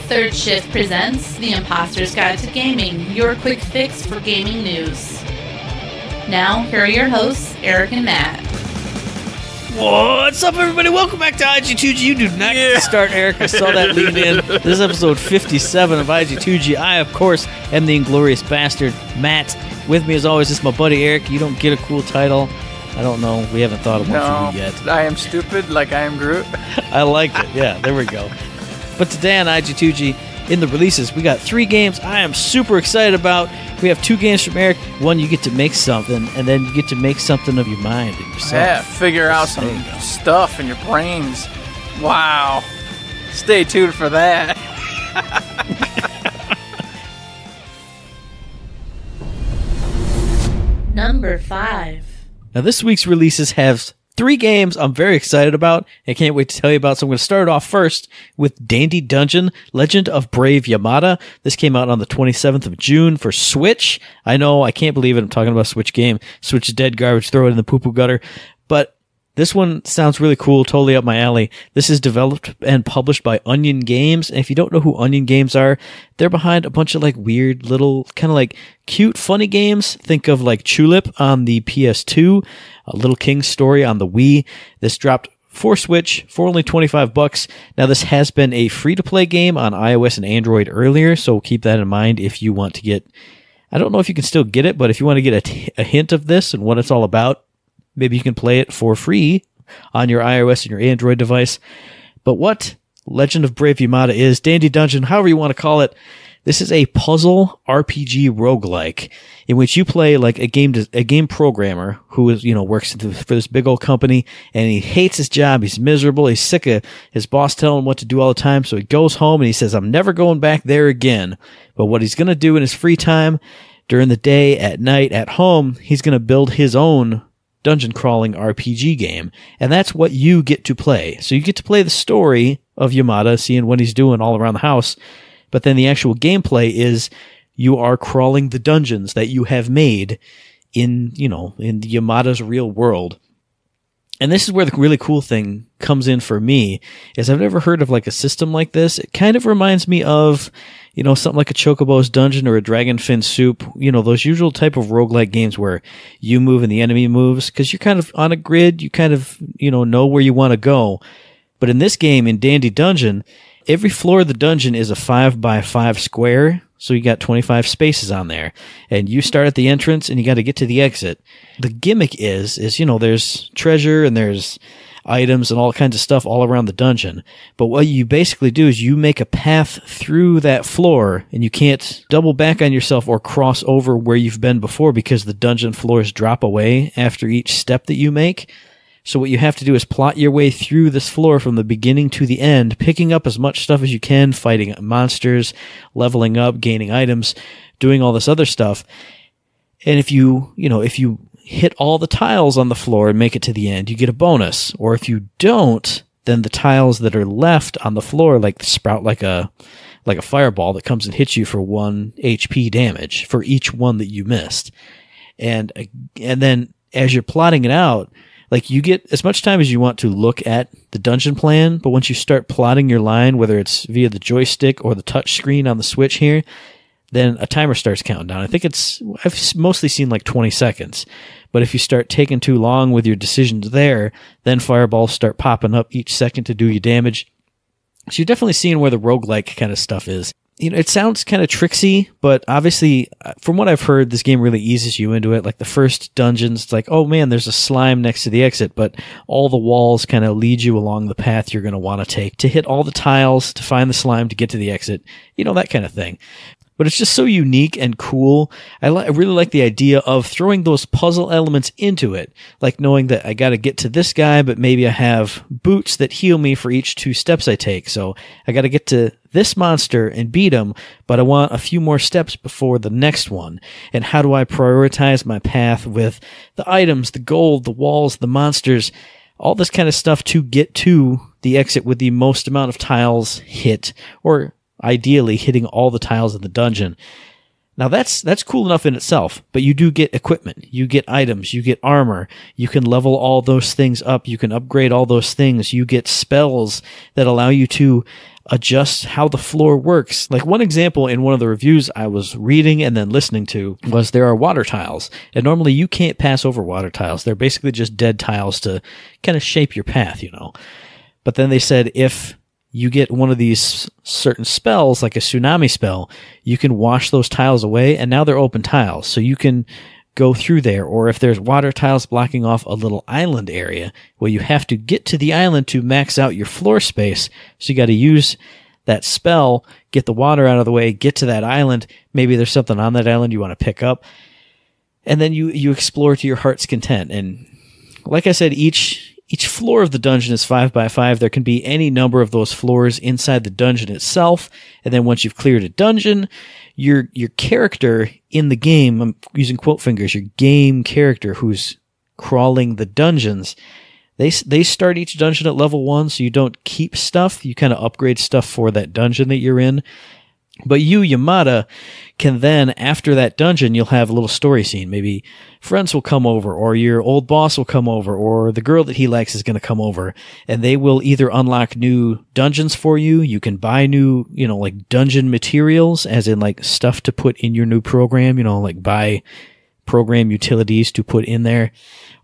Third Shift presents The Imposter's Guide to Gaming, your quick fix for gaming news. Now, here are your hosts, Eric and Matt. What's up, everybody? Welcome back to IG2G. You do not get to start, Eric. I saw that lead in. This is episode 57 of IG2G. I, of course, am the inglorious bastard, Matt. With me, as always, is my buddy, Eric. You don't get a cool title. I don't know. We haven't thought of one for you yet. I am stupid like I am Groot. I like it. Yeah, there we go. But today on IG2G, in the releases, we got 3 games I am super excited about. We have 2 games from Eric. One, you get to make something, and then you get to make something of your mind and yourself. Yeah, figure out some stuff in your brains. Wow. Stay tuned for that. Number 5. Now, this week's releases have 3 games I'm very excited about. I can't wait to tell you about. So I'm going to start off first with Dandy Dungeon, Legend of Brave Yamada. This came out on the 27th of June for Switch. I know, I can't believe it. I'm talking about a Switch game. Switch is dead garbage. Throw it in the poo-poo gutter. But this one sounds really cool, totally up my alley. This is developed and published by Onion Games. And if you don't know who Onion Games are, they're behind a bunch of like weird little kind of like cute, funny games. Think of like Tulip on the PS2, a Little King's Story on the Wii. This dropped for Switch for only $25. Now, this has been a free-to-play game on iOS and Android earlier, so keep that in mind if you want to get... I don't know if you can still get it, but if you want to get a hint of this and what it's all about, maybe you can play it for free on your iOS and your Android device. But what Legend of Brave Yamada is, Dandy Dungeon, however you want to call it, this is a puzzle RPG roguelike in which you play like a game programmer who is, works for this big old company, and he hates his job. He's miserable. He's sick of his boss telling him what to do all the time. So he goes home and he says, I'm never going back there again. But what he's going to do in his free time during the day, at night, at home, he's going to build his own dungeon crawling RPG game. And that's what you get to play. So you get to play the story of Yamada, seeing what he's doing all around the house. But then the actual gameplay is you are crawling the dungeons that you have made in Yamada's real world. And this is where the really cool thing comes in for me, is I've never heard of like a system like this. It kind of reminds me of, something like a Chocobo's Dungeon or a Dragonfin Soup, those usual type of roguelike games where you move and the enemy moves, because you're kind of on a grid, you kind of, know where you want to go. But in this game, in Dandy Dungeon, every floor of the dungeon is a 5x5 square, so you got 25 spaces on there. And you start at the entrance, and you got to get to the exit. The gimmick is there's treasure, and there's items and all kinds of stuff all around the dungeon. But what you basically do is you make a path through that floor, and you can't double back on yourself or cross over where you've been before because the dungeon floors drop away after each step that you make. So what you have to do is plot your way through this floor from the beginning to the end, picking up as much stuff as you can, fighting monsters, leveling up, gaining items, doing all this other stuff. And if you hit all the tiles on the floor and make it to the end, you get a bonus. Or if you don't, then the tiles that are left on the floor like sprout like a fireball that comes and hits you for 1 HP damage for each one that you missed. And then as you're plotting it out, like you get as much time as you want to look at the dungeon plan, but once you start plotting your line, whether it's via the joystick or the touch screen on the Switch here, then a timer starts counting down. I think I've mostly seen like 20 seconds. But if you start taking too long with your decisions there, then fireballs start popping up each second to do you damage. So you're definitely seeing where the roguelike kind of stuff is. It sounds kind of tricksy, but obviously, from what I've heard, this game really eases you into it. Like the first dungeons, it's like, oh man, there's a slime next to the exit, but all the walls kind of lead you along the path you're going to want to take to hit all the tiles, to find the slime, to get to the exit, that kind of thing. But it's just so unique and cool. I really like the idea of throwing those puzzle elements into it. Like knowing that I got to get to this guy, but maybe I have boots that heal me for each 2 steps I take. So I got to get to this monster and beat him, but I want a few more steps before the next one. And how do I prioritize my path with the items, the gold, the walls, the monsters, all this kind of stuff to get to the exit with the most amount of tiles hit, or ideally hitting all the tiles in the dungeon. Now that's cool enough in itself, but you do get equipment, you get items, you get armor, you can level all those things up, you can upgrade all those things, you get spells that allow you to adjust how the floor works. Like one example in one of the reviews I was reading and then listening to was there are water tiles, and normally you can't pass over water tiles. They're basically just dead tiles to kind of shape your path, you know. But then they said if you get one of these certain spells, like a tsunami spell, you can wash those tiles away, and now they're open tiles, so you can go through there. Or if there's water tiles blocking off a little island area, well, you have to get to the island to max out your floor space, so you got to use that spell, get the water out of the way, get to that island. Maybe there's something on that island you want to pick up, and then you explore to your heart's content. And like I said, each floor of the dungeon is 5x5. There can be any number of those floors inside the dungeon itself. And then once you've cleared a dungeon, your character in the game, I'm using quote fingers, your game character who's crawling the dungeons, they start each dungeon at level 1, so you don't keep stuff. You kind of upgrade stuff for that dungeon that you're in. But you, Yamada, can then, after that dungeon, you'll have a little story scene. Maybe friends will come over, or your old boss will come over, or the girl that he likes is going to come over, and they will either unlock new dungeons for you. You can buy new, like dungeon materials, as in like stuff to put in your new program, like buy program utilities to put in there.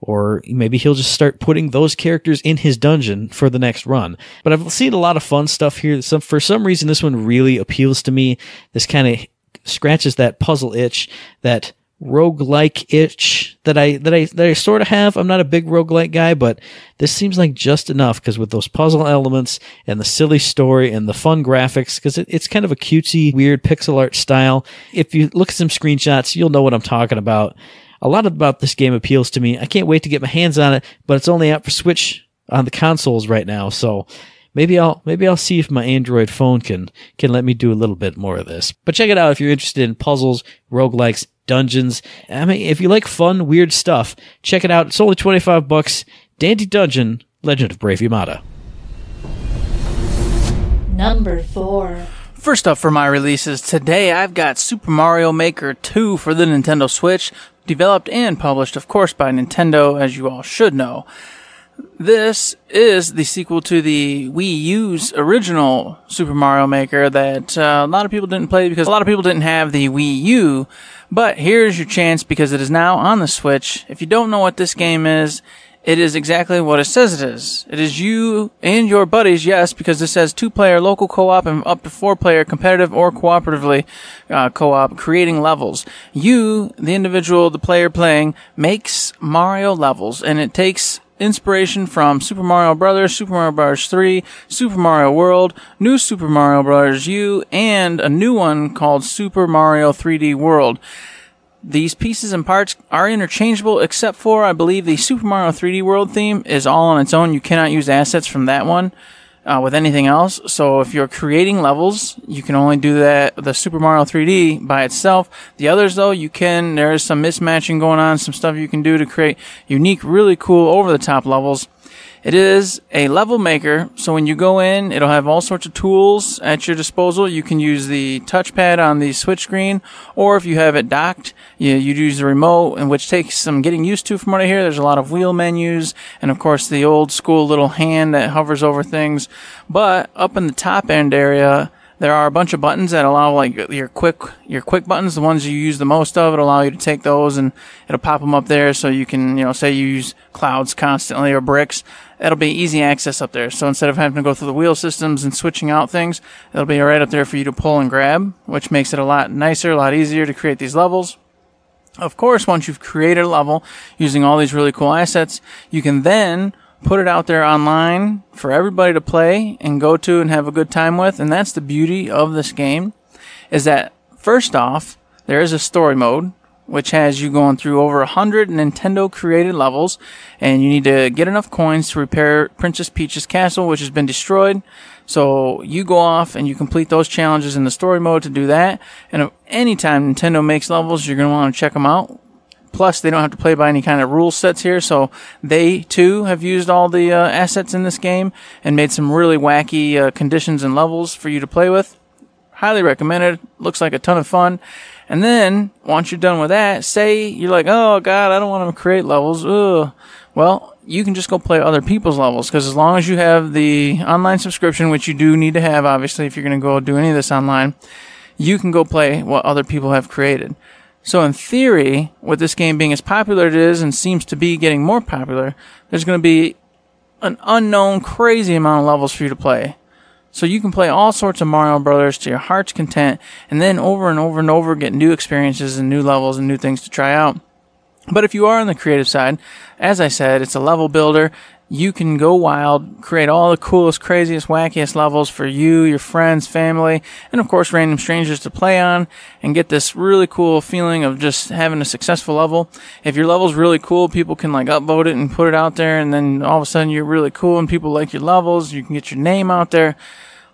Or maybe he'll just start putting those characters in his dungeon for the next run. But I've seen a lot of fun stuff here. For some reason, this one really appeals to me. This kind of scratches that puzzle itch, that roguelike itch that I sort of have. I'm not a big roguelike guy, but this seems like just enough, because with those puzzle elements and the silly story and the fun graphics, because it's kind of a cutesy, weird pixel art style. If you look at some screenshots, you'll know what I'm talking about. A lot about this game appeals to me. I can't wait to get my hands on it, but it's only out for Switch on the consoles right now, so maybe I'll see if my Android phone can let me do a little bit more of this. But check it out if you're interested in puzzles, roguelikes, dungeons. I mean, if you like fun, weird stuff, check it out. It's only $25. Dandy Dungeon, Legend of Brave Yamada. Number 4. First up for my releases today, I've got Super Mario Maker 2 for the Nintendo Switch, developed and published, of course, by Nintendo, as you all should know. This is the sequel to the Wii U's original Super Mario Maker that a lot of people didn't play because a lot of people didn't have the Wii U. But here's your chance, because it is now on the Switch. If you don't know what this game is, it is exactly what it says it is. It is you and your buddies, yes, because this says 2-player local co-op and up to 4-player competitive or cooperatively co-op, creating levels. You, the individual, the player playing, makes Mario levels, and it takes inspiration from Super Mario Bros., Super Mario Bros. 3, Super Mario World, New Super Mario Bros. U, and a new one called Super Mario 3D World. These pieces and parts are interchangeable, except for, I believe, the Super Mario 3D World theme is all on its own. You cannot use assets from that one with anything else. So if you're creating levels, you can only do that, the Super Mario 3D by itself. The others, though, you can. There is some mismatching going on, some stuff you can do to create unique, really cool, over-the-top levels. It is a level maker, so when you go in, it'll have all sorts of tools at your disposal. You can use the touchpad on the Switch screen, or if you have it docked, you use the remote, and which takes some getting used to from what I hear. There's a lot of wheel menus, and of course the old school little hand that hovers over things. But up in the top end area, there are a bunch of buttons that allow, like, your quick buttons, the ones you use the most of. It'll allow you to take those and it'll pop them up there, so you can, say you use clouds constantly or bricks. That'll be easy access up there. So instead of having to go through the wheel systems and switching out things, it'll be right up there for you to pull and grab, which makes it a lot nicer, a lot easier to create these levels. Of course, once you've created a level using all these really cool assets, you can then put it out there online for everybody to play and go to and have a good time with. And that's the beauty of this game, is that first off, there is a story mode, which has you going through over 100 Nintendo created levels, and you need to get enough coins to repair Princess Peach's castle, which has been destroyed. So you go off and you complete those challenges in the story mode to do that. And anytime Nintendo makes levels, you're going to want to check them out. Plus, they don't have to play by any kind of rule sets here, so they, too, have used all the assets in this game and made some really wacky conditions and levels for you to play with. Highly recommended. Looks like a ton of fun. And then, once you're done with that, say you're like, oh god, I don't want to create levels. Ugh. Well, you can just go play other people's levels, because as long as you have the online subscription, which you do need to have, obviously, if you're going to go do any of this online, you can go play what other people have created. So in theory, with this game being as popular as it is and seems to be getting more popular, there's going to be an unknown crazy amount of levels for you to play. So you can play all sorts of Mario Brothers to your heart's content, and then over and over and over get new experiences and new levels and new things to try out. But if you are on the creative side, as I said, it's a level builder. You can go wild, create all the coolest, craziest, wackiest levels for you, your friends, family, and of course random strangers to play on, and get this really cool feeling of just having a successful level. If your level's really cool, people can like upvote it and put it out there, and then all of a sudden you're really cool and people like your levels. You can get your name out there.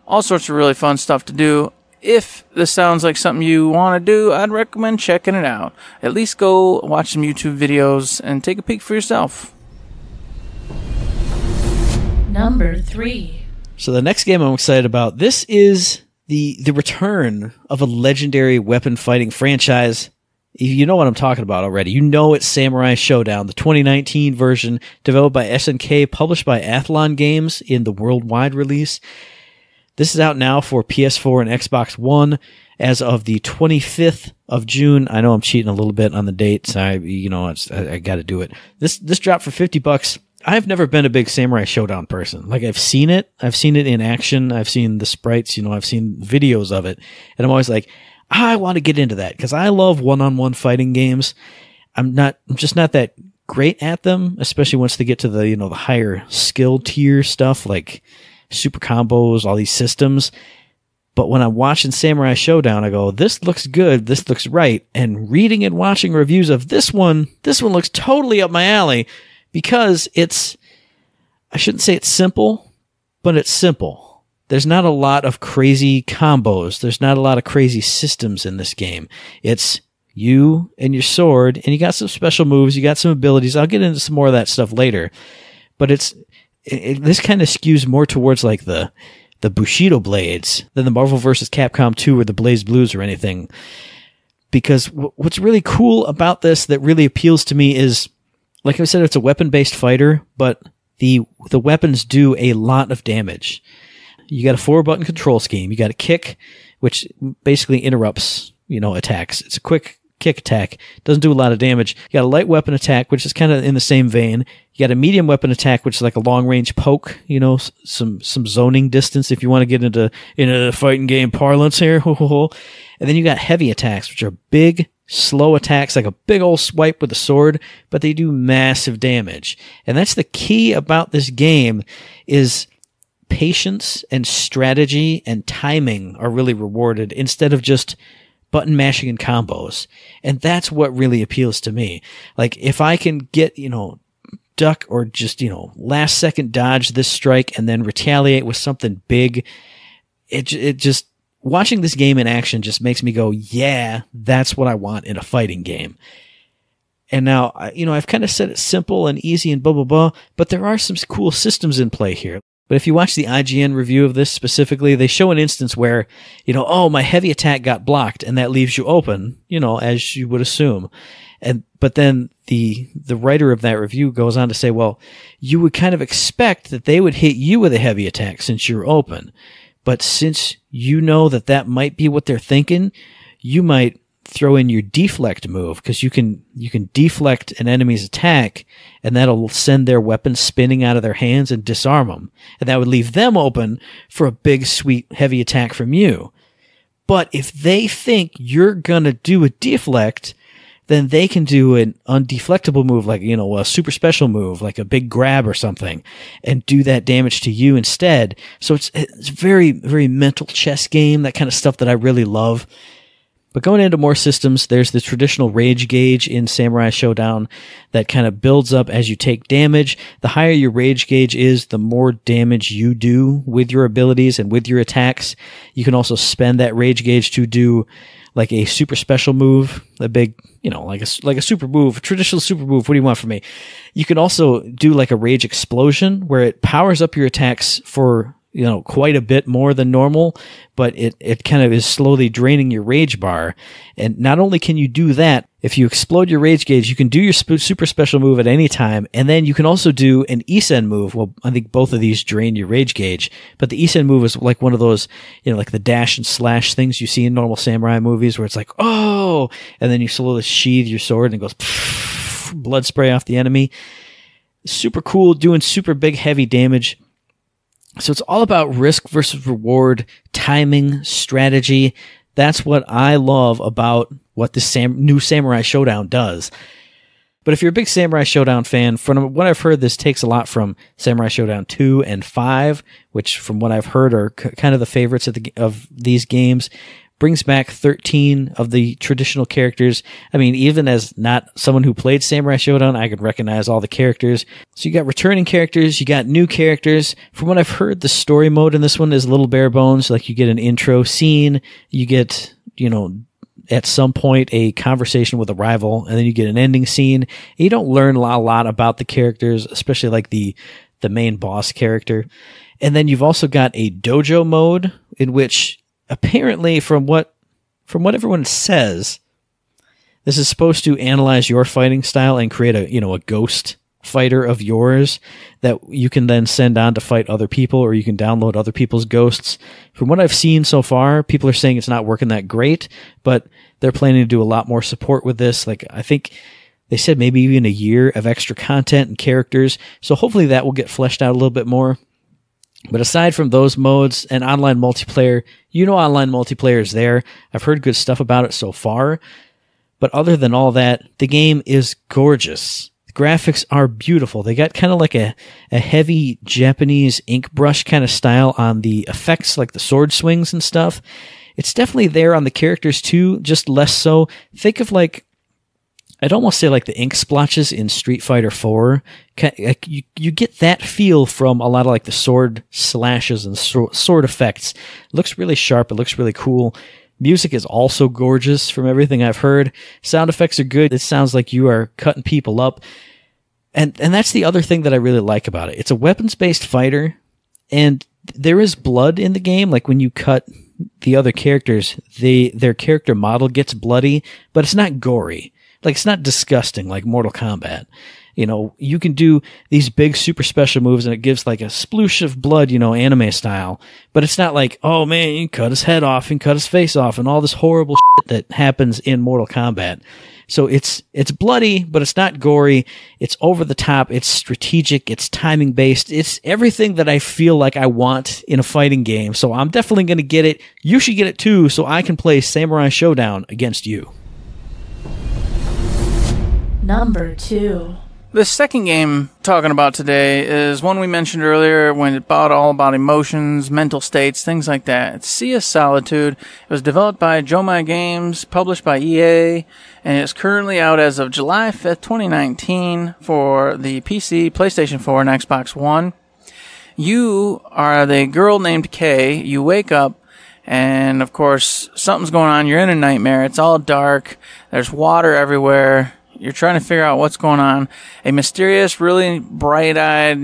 All sorts of really fun stuff to do. If this sounds like something you want to do, I'd recommend checking it out. At least go watch some YouTube videos and take a peek for yourself. Number 3. So the next game I'm excited about, this is the return of a legendary weapon fighting franchise. You know what I'm talking about already. You know it's Samurai Shodown, the 2019 version, developed by SNK, published by Athlon Games in the worldwide release. This is out now for PS4 and Xbox One as of the 25th of June. I know I'm cheating a little bit on the dates. I got to do it. This dropped for $50. I've never been a big Samurai Shodown person. Like, I've seen it in action. I've seen the sprites, I've seen videos of it. And I'm always like, I want to get into that because I love one-on-one fighting games. I'm just not that great at them, especially once they get to the, the higher skill tier stuff like super combos, all these systems. But when I'm watching Samurai Shodown, I go, this looks good, this looks right. And reading and watching reviews of this one looks totally up my alley because I shouldn't say it's simple, but it's simple. There's not a lot of crazy combos. There's not a lot of crazy systems in this game. It's you and your sword, and you got some special moves, you got some abilities. I'll get into some more of that stuff later. But this kind of skews more towards like the Bushido blades than the Marvel vs. Capcom 2 or the Blaze Blues or anything. Because what's really cool about this that really appeals to me is, like I said, it's a weapon-based fighter, but the weapons do a lot of damage. You got a 4-button control scheme. You got a kick, which basically interrupts, attacks. It's a quick kick attack. Doesn't do a lot of damage. You got a light weapon attack, which is kind of in the same vein. You got a medium weapon attack, which is like a long-range poke, some zoning distance if you want to get into fighting game parlance here. And then you got heavy attacks, which are big, slow attacks, like a big old swipe with a sword, but they do massive damage. And that's the key about this game is patience and strategy and timing are really rewarded instead of just button mashing and combos. And that's what really appeals to me. Like, if I can get, duck or just, last second dodge this strike and then retaliate with something big, it just, watching this game in action just makes me go, yeah, that's what I want in a fighting game. And now, I've kind of said it's simple and easy and blah, blah, blah, but there are some cool systems in play here. But if you watch the IGN review of this specifically, they show an instance where, my heavy attack got blocked and that leaves you open, as you would assume. But then the writer of that review goes on to say, well, you would kind of expect that they would hit you with a heavy attack since you're open. But since you know that might be what they're thinking, you might throw in your deflect move, because you can deflect an enemy's attack, and that'll send their weapon spinning out of their hands and disarm them. And that would leave them open for a big, sweet, heavy attack from you. But if they think you're gonna do a deflect, then they can do an undeflectable move, like, a super special move, like a big grab or something, and do that damage to you instead. So it's very, very mental chess game, that kind of stuff that I really love. But going into more systems, there's the traditional rage gauge in Samurai Shodown that kind of builds up as you take damage. The higher your rage gauge is, the more damage you do with your abilities and with your attacks. You can also spend that rage gauge to do like a super special move, a big, like a super move, a traditional super move. What do you want from me? You can also do like a rage explosion where it powers up your attacks for quite a bit more than normal, but it kind of is slowly draining your rage bar. And not only can you do that, if you explode your rage gauge, you can do your super special move at any time, and then you can also do an Isen move. Well, I think both of these drain your rage gauge, but the Isen move is like one of those, like the dash and slash things you see in normal samurai movies where it's like, oh, and then you slowly sheathe your sword and it goes blood spray off the enemy. Super cool, doing super big heavy damage. So it's all about risk versus reward, timing, strategy. That's what I love about what this new Samurai Shodown does. But if you're a big Samurai Shodown fan, from what I've heard, this takes a lot from Samurai Shodown 2 and 5, which from what I've heard are kind of the favorites of these games. Brings back 13 of the traditional characters. I mean, even as not someone who played Samurai Shodown, I could recognize all the characters. So you got returning characters, you got new characters. From what I've heard, the story mode in this one is a little bare bones. Like you get an intro scene, you get, at some point a conversation with a rival, and then you get an ending scene. And you don't learn a lot about the characters, especially like the main boss character. And then you've also got a dojo mode in which apparently, from what everyone says, this is supposed to analyze your fighting style and create a ghost fighter of yours that you can then send on to fight other people, or you can download other people's ghosts. From what I've seen so far, people are saying it's not working that great, but they're planning to do a lot more support with this. Like, I think they said maybe even a year of extra content and characters. So hopefully that will get fleshed out a little bit more. But aside from those modes and online multiplayer, online multiplayer is there. I've heard good stuff about it so far. But other than all that, the game is gorgeous. The graphics are beautiful. They got kind of like a heavy Japanese ink brush kind of style on the effects, like the sword swings and stuff. It's definitely there on the characters too, just less so. Think of I'd almost say like the ink splotches in Street Fighter 4. You get that feel from a lot of like the sword slashes and sword effects. It looks really sharp. It looks really cool. Music is also gorgeous from everything I've heard. Sound effects are good. It sounds like you are cutting people up. And that's the other thing that I really like about it. It's a weapons-based fighter, and there is blood in the game. Like when you cut the other characters, their character model gets bloody, but it's not gory. Like, it's not disgusting like Mortal Kombat. You can do these big super special moves and it gives like a sploosh of blood, anime style. But it's not like, oh man, you can cut his head off and cut his face off and all this horrible shit that happens in Mortal Kombat. So it's bloody, but it's not gory. It's over the top. It's strategic. It's timing based. It's everything that I feel like I want in a fighting game. So I'm definitely going to get it. You should get it too, so I can play Samurai Shodown against you. Number 2. The second game talking about today is one we mentioned earlier when it all about emotions, mental states, things like that. It's Sea of Solitude. It was developed by Jomai Games, published by EA, and it's currently out as of July 5th, 2019 for the PC, PlayStation 4, and Xbox One. You are the girl named Kay. You wake up, and of course, something's going on. You're in a nightmare. It's all dark. There's water everywhere. You're trying to figure out what's going on. A mysterious, really bright-eyed,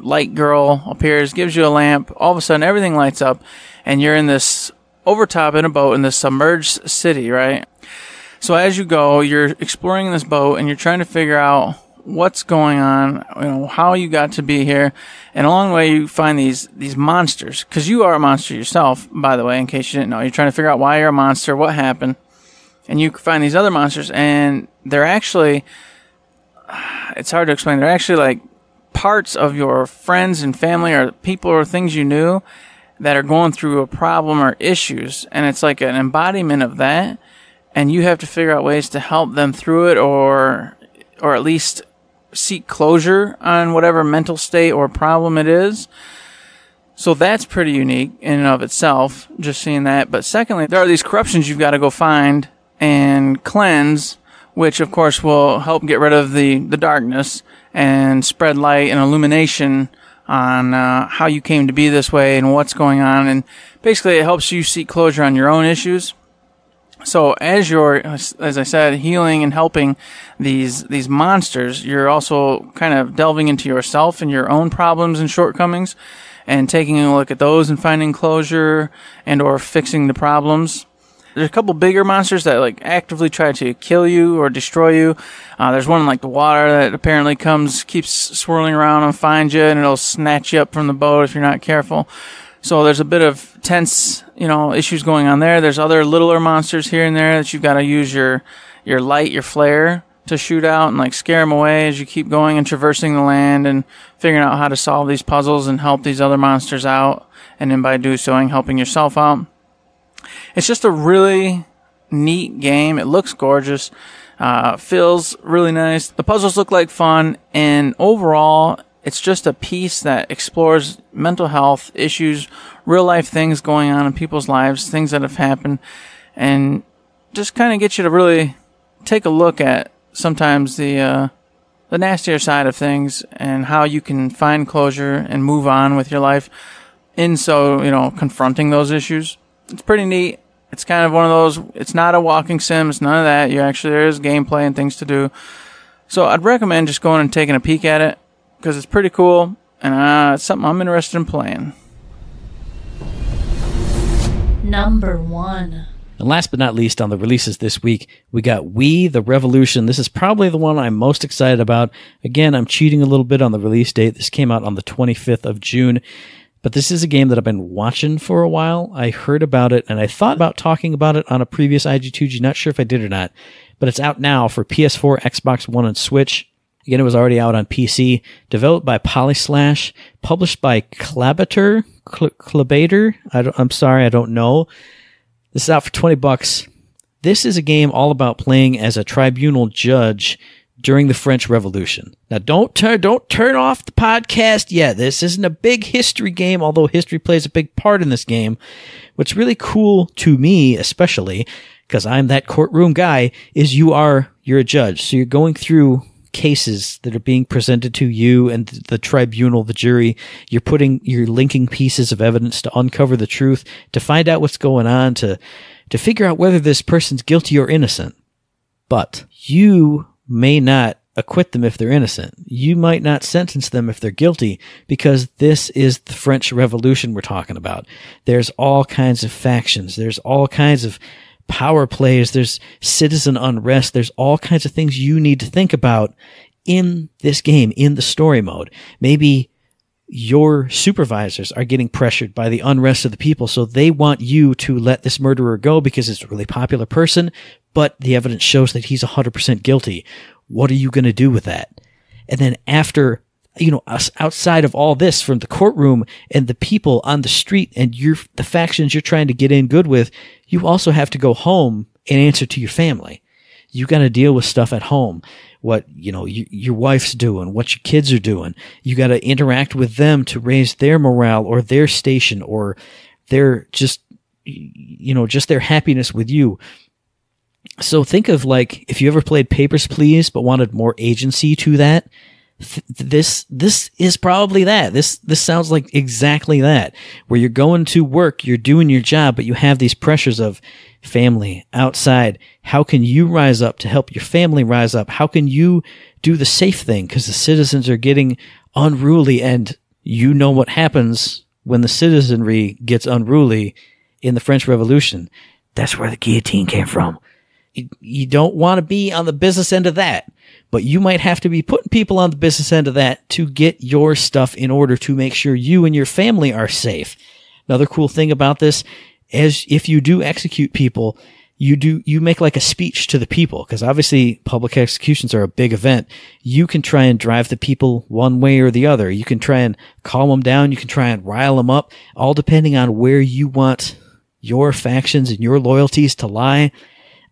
light girl appears, gives you a lamp. All of a sudden, everything lights up, and you're in this overtop in a boat in this submerged city, right? So as you go, you're exploring this boat, and you're trying to figure out what's going on, how you got to be here. And along the way, you find these monsters, because you are a monster yourself, by the way, in case you didn't know. You're trying to figure out why you're a monster, what happened. And you find these other monsters, and they're actually, it's hard to explain, they're actually like parts of your friends and family or people or things you knew that are going through a problem or issues. And it's like an embodiment of that, and you have to figure out ways to help them through it or at least seek closure on whatever mental state or problem it is. So that's pretty unique in and of itself, just seeing that. But secondly, there are these corruptions you've got to go find and cleanse, which of course will help get rid of the darkness and spread light and illumination on how you came to be this way and what's going on. And basically it helps you seek closure on your own issues. So as you're, as I said, healing and helping these monsters, you're also kind of delving into yourself and your own problems and shortcomings. and taking a look at those and finding closure and or fixing the problems. There's a couple bigger monsters that like actively try to kill you or destroy you. There's one in like the water that apparently keeps swirling around and finds you, and it'll snatch you up from the boat if you're not careful. So there's a bit of tense, issues going on there. There's other littler monsters here and there that you've got to use your light, your flare to shoot out and like scare them away as you keep going and traversing the land and figuring out how to solve these puzzles and help these other monsters out. And then by doing so, helping yourself out. It's just a really neat game. It looks gorgeous. Feels really nice. The puzzles look like fun. And overall, it's just a piece that explores mental health issues, real life things going on in people's lives, things that have happened, and just kind of gets you to really take a look at sometimes the nastier side of things and how you can find closure and move on with your life in confronting those issues. It's pretty neat. It's kind of one of those, it's not a walking sim, it's none of that. There is gameplay and things to do. So I'd recommend just going and taking a peek at it because it's pretty cool and it's something I'm interested in playing. Number 1. And last but not least on the releases this week, we got We the Revolution. This is probably the one I'm most excited about. Again, I'm cheating a little bit on the release date. This came out on the 25th of June. But this is a game that I've been watching for a while. I heard about it, and I thought about talking about it on a previous IG2G. Not sure if I did or not. But it's out now for PS4, Xbox One, and Switch. Again, it was already out on PC. Developed by Polyslash. Published by Clabater. I'm sorry, I don't know. This is out for $20. This is a game all about playing as a tribunal judge during the French Revolution. Now, don't turn off the podcast yet. This isn't a big history game, although history plays a big part in this game. What's really cool to me, especially, because I'm that courtroom guy, is you're a judge. So you're going through cases that are being presented to you and the tribunal, the jury. You're linking pieces of evidence to uncover the truth, to find out what's going on, to figure out whether this person's guilty or innocent. But you may not acquit them if they're innocent. You might not sentence them if they're guilty, because this is the French Revolution we're talking about. There's all kinds of factions. There's all kinds of power plays. There's citizen unrest. There's all kinds of things you need to think about in this game, in the story mode. Maybe your supervisors are getting pressured by the unrest of the people, so they want you to let this murderer go because it's a really popular person, but the evidence shows that he's 100% guilty. What are you going to do with that? And then after, outside of all this, from the courtroom and the people on the street and the factions you're trying to get in good with, you also have to go home and answer to your family. You got to deal with stuff at home. What, your wife's doing, what your kids are doing. You got to interact with them to raise their morale or their station or their just their happiness with you. So think of like, if you ever played Papers, Please, but wanted more agency to that, this is probably that. This sounds like exactly that, where you're going to work, you're doing your job, but you have these pressures of family outside. How can you rise up to help your family rise up? How can you do the safe thing? Because the citizens are getting unruly, and you know what happens when the citizenry gets unruly in the French Revolution. That's where the guillotine came from. You don't want to be on the business end of that, but you might have to be putting people on the business end of that to get your stuff in order to make sure you and your family are safe. Another cool thing about this is if you do execute people, you make like a speech to the people, because obviously public executions are a big event. You can try and drive the people one way or the other. You can try and calm them down. You can try and rile them up, all depending on where you want your factions and your loyalties to lie.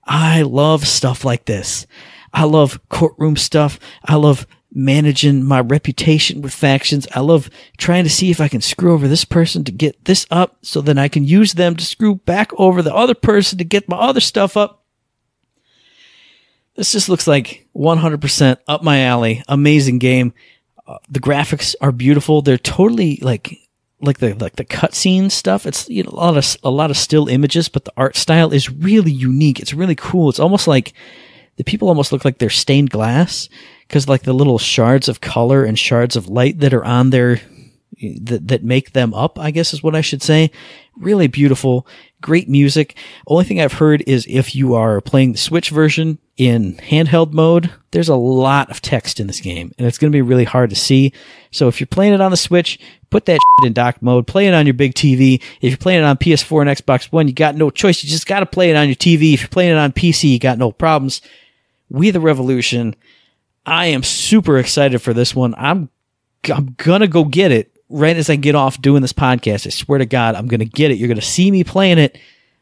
I love stuff like this. I love courtroom stuff. I love managing my reputation with factions. I love trying to see if I can screw over this person to get this up, so then I can use them to screw back over the other person to get my other stuff up. This just looks like 100% up my alley. Amazing game. The graphics are beautiful. They're totally like the cutscene stuff. It's a lot of still images, but the art style is really unique. It's really cool. It's almost like the people almost look like they're stained glass, because like the little shards of color and shards of light that are on their that make them up, I guess is what I should say. Really beautiful, great music. Only thing I've heard is if you are playing the Switch version in handheld mode, there's a lot of text in this game, and it's going to be really hard to see. So if you're playing it on the Switch, put that shit in dock mode, play it on your big TV. If you're playing it on PS4 and Xbox One, you got no choice. You just got to play it on your TV. If you're playing it on PC, you got no problems. We the Revolution. I am super excited for this one. I'm gonna go get it right as I get off doing this podcast. I swear to God, I'm gonna get it. You're gonna see me playing it.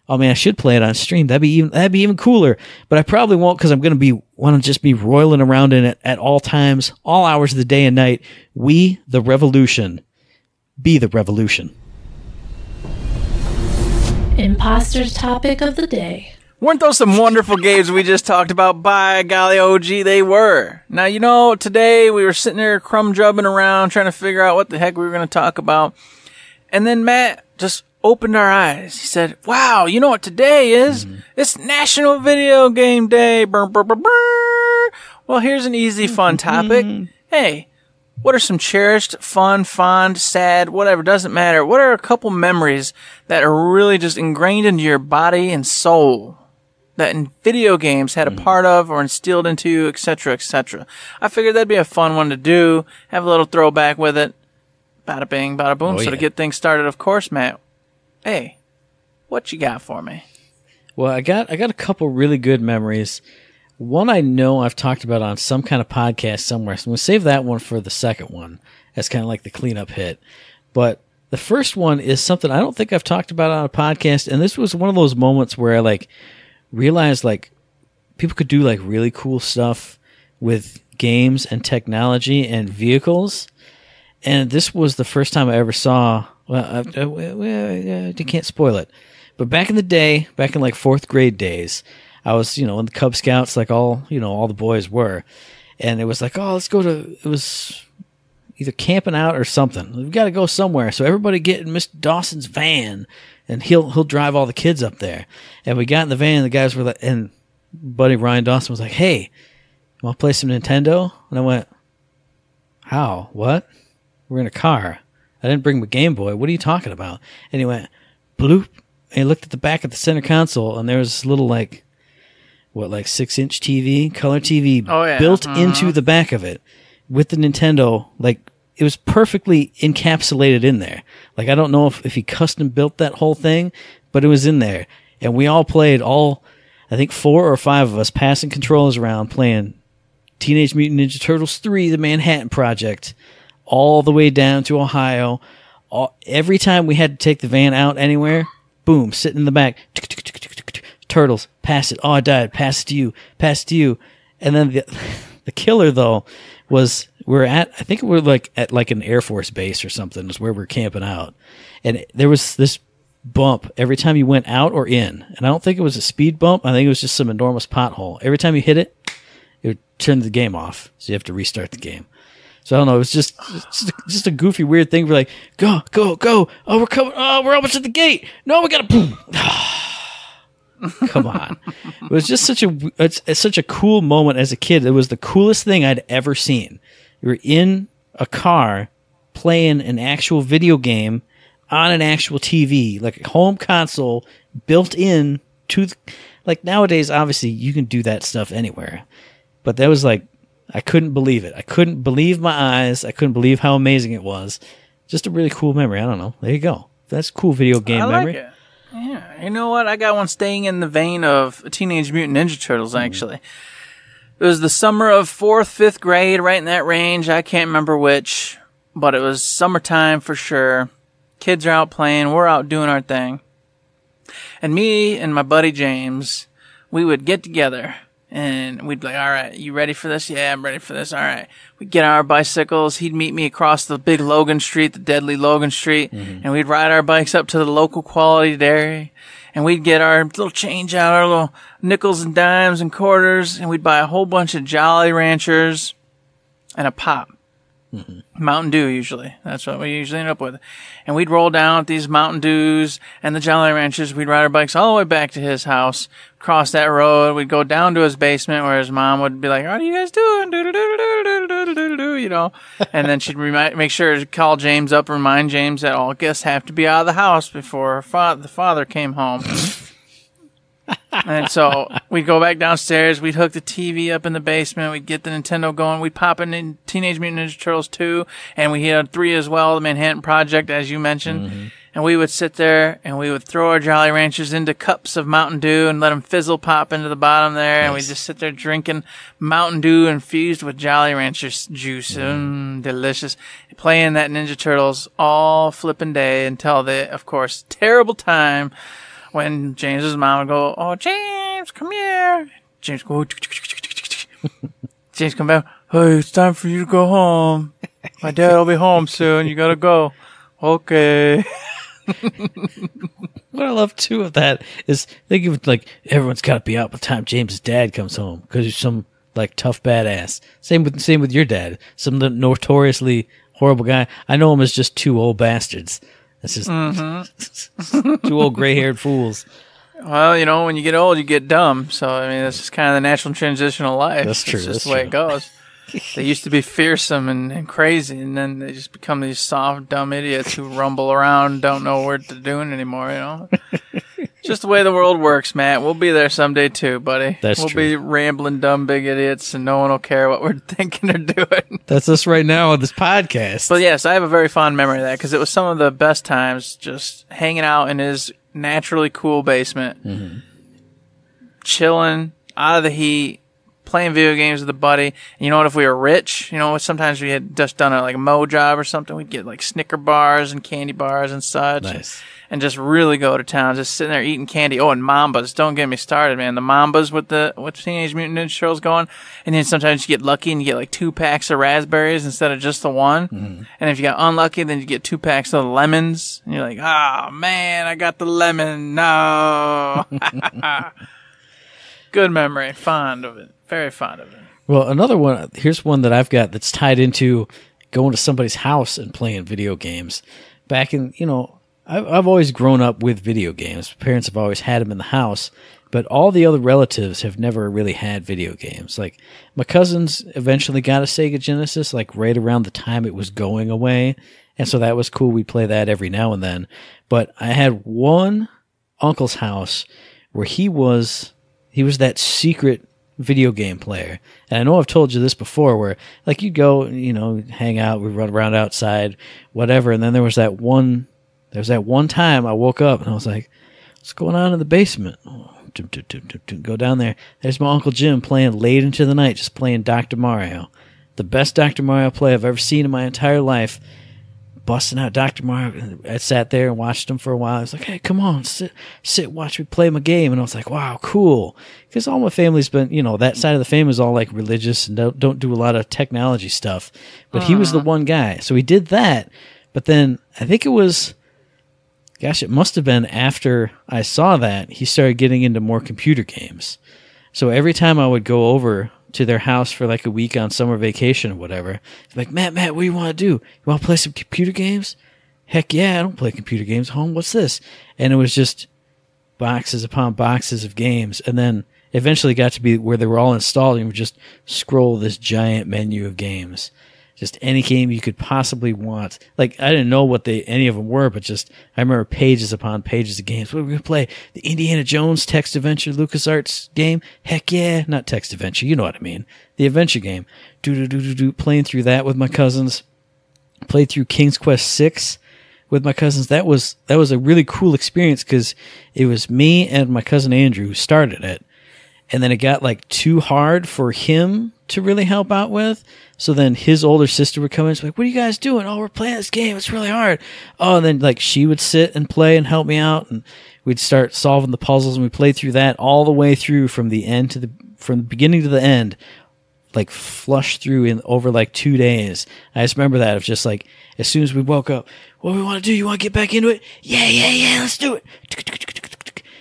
Oh man, I should play it on stream. That'd be even cooler. But I probably won't because I'm gonna want to just be roiling around in it at all times, all hours of the day and night. We the Revolution. Be the Revolution. Imposter's topic of the day. Weren't those some wonderful games we just talked about? By golly, OG, they were. Now, today we were sitting there crumb-jubbing around trying to figure out what the heck we were going to talk about. And then Matt just opened our eyes. He said, wow, you know what today is? It's National Video Game Day. Brr, brr, brr, brr. Well, here's an easy, fun topic. Hey, what are some cherished, fun, fond, sad, whatever, doesn't matter. What are a couple memories that are really just ingrained into your body and soul? That in video games had a part of or instilled into you, etc., etc. I figured that'd be a fun one to do. Have a little throwback with it. Bada bing, bada boom. So to get things started, of course, Matt. Hey, what you got for me? Well, I got a couple really good memories. One I know I've talked about on some kind of podcast somewhere. So I'm going to save that one for the second one. That's kind of like the cleanup hit. But the first one is something I don't think I've talked about on a podcast. And this was one of those moments where I realized people could do really cool stuff with games and technology and vehicles. And this was the first time I ever saw, you can't spoil it. But back in the day, back in 4th grade days, I was, in the Cub Scouts all the boys were. And it was let's go to, it was either camping out or something. We've got to go somewhere. So everybody get in Mr. Dawson's van and he'll drive all the kids up there. And we got in the van and the guys were and buddy Ryan Dawson was like, hey, you want to play some Nintendo? And I went, how? What? We're in a car. I didn't bring my Game Boy. What are you talking about? And he went, bloop. And he looked at the back of the center console and there was this little 6-inch TV, color TV built into the back of it with the Nintendo. It was perfectly encapsulated in there. I don't know if he custom built that whole thing, but it was in there. And we all played I think 4 or 5 of us passing controllers around playing Teenage Mutant Ninja Turtles 3, The Manhattan Project, all the way down to Ohio. Every time we had to take the van out anywhere, boom, sitting in the back. Turtles, pass it. Oh, I died. Pass it to you. Pass it to you. And then the killer, though, was I think we're at an Air Force base or something is where we're camping out. And there was this bump every time you went out or in. And I don't think it was a speed bump. I think it was just some enormous pothole. Every time you hit it, it would turn the game off. So you have to restart the game. So I don't know. It was just a goofy, weird thing. We're go, go, go. Oh, we're coming. Oh, we're almost at the gate. No, we got to boom. Come on. It was just such a cool moment as a kid. It was the coolest thing I'd ever seen. You were in a car playing an actual video game on an actual TV, a home console built in to nowadays, obviously you can do that stuff anywhere. But that was I couldn't believe it. I couldn't believe my eyes. I couldn't believe how amazing it was. Just a really cool memory. I don't know. There you go. That's a cool video game memory. It. Yeah, you know what? I got one staying in the vein of Teenage Mutant Ninja Turtles, actually. It was the summer of 4th, 5th grade, right in that range. I can't remember which, but it was summertime for sure. Kids are out playing. We're out doing our thing. And me and my buddy James, we would get together, and we'd be all right, you ready for this? Yeah, I'm ready for this. All right. We'd get on our bicycles. He'd meet me across the big Logan Street, the deadly Logan Street, and we'd ride our bikes up to the local Quality Dairy, and we'd get our little change out, our little nickels and dimes and quarters, and we'd buy a whole bunch of Jolly Ranchers and a pop. Mountain Dew, usually. That's what we usually end up with. And we'd roll down with these Mountain Dews and the Jolly Ranchers. We'd ride our bikes all the way back to his house, cross that road. We'd go down to his basement where his mom would be like, what are you guys doing? You know, and then she'd make sure to call James up, remind James that all guests have to be out of the house before the father came home. And so we'd go back downstairs. We'd hook the TV up in the basement. We'd get the Nintendo going. We'd pop in Teenage Mutant Ninja Turtles 2, and we had 3 as well, the Manhattan Project, as you mentioned. And we would sit there and we would throw our Jolly Ranchers into cups of Mountain Dew and let them fizzle pop into the bottom there. Nice. And we'd just sit there drinking Mountain Dew infused with Jolly Ranchers juice. Delicious. Playing that Ninja Turtles all flipping day until the, of course, terrible time when James's mom would go, oh, James, come here. James go, James come back. Hey, it's time for you to go home. My dad will be home soon. You gotta go. Okay. What I love too of that is think of it like everyone's got to be out by the time James's dad comes home because he's some like tough badass. Same with your dad, some notoriously horrible guy. I know him as just 2 old bastards. It's just 2 old gray-haired fools. Well, you know, when you get old, you get dumb. So, I mean, that's just kind of the natural transition of life. That's true. It's just the way it goes. They used to be fearsome and crazy, and then they just become these soft, dumb idiots who rumble around and don't know what they're doing anymore, you know? Just the way the world works, Matt. We'll be there someday, too, buddy. We'll be rambling, dumb, big idiots, and no one will care what we're thinking or doing. That's us right now on this podcast. But, yes, I have a very fond memory of that, because it was some of the best times just hanging out in his naturally cool basement, chilling, out of the heat, playing video games with a buddy. And you know what? If we were rich, you know, sometimes we had just done a mow job or something. We'd get like Snicker bars and candy bars and such. Nice. And just really go to town, just sitting there eating candy. Oh, and Mambas. Don't get me started, man. The Mambas with Teenage Mutant Ninja Turtles going. And then sometimes you get lucky and you get like 2 packs of raspberries instead of just the one. And if you got unlucky, then you get 2 packs of lemons. And you're like, oh, man, I got the lemon. No. Good memory. Fond of it. Very fond of it. Well, another one, here's one that I've got that's tied into going to somebody's house and playing video games. Back in, you know, I've always grown up with video games. Parents have always had them in the house, but all the other relatives have never really had video games. Like, my cousins eventually got a Sega Genesis, like right around the time it was going away, and so that was cool. We'd play that every now and then. But I had one uncle's house where he was that secret video game player. And I know I've told you this before where like you'd go, you know, hang out, we'd run around outside, whatever, and then there was that one time I woke up and I was like, what's going on in the basement? Go down there. There's my Uncle Jim playing late into the night, just playing Dr. Mario. The best Dr. Mario play I've ever seen in my entire life. Busting out Dr. Mario. I sat there and watched him for a while. I was like, hey, come on, sit, watch me play my game. And I was like, wow, cool. Because all my family's been, you know, that side of the family is all like religious and don't do a lot of technology stuff. But he was the one guy. So he did that. But then I think it was, gosh, it must have been after I saw that, he started getting into more computer games. So every time I would go over to their house for like a week on summer vacation or whatever, like, Matt, what do you want to do? You want to play some computer games? Heck yeah, I don't play computer games at home. What's this? And it was just boxes upon boxes of games. And then eventually got to be where they were all installed and you would just scroll this giant menu of games. Just any game you could possibly want. Like, I didn't know what any of them were, but just, I remember pages upon pages of games. What are we going to play? The Indiana Jones text adventure LucasArts game? Heck yeah. Not text adventure, you know what I mean. The adventure game. Playing through that with my cousins. Played through King's Quest VI with my cousins. That was a really cool experience because it was me and my cousin Andrew who started it. And then it got like too hard for him to really help out with. So then his older sister would come in and be like, what are you guys doing? Oh, we're playing this game. It's really hard. Oh, and then like she would sit and play and help me out. And we'd start solving the puzzles and we played through that all the way through from the beginning to the end, like flush through in over like 2 days. I just remember that of just like, as soon as we woke up, what do we want to do? You want to get back into it? Yeah. Let's do it.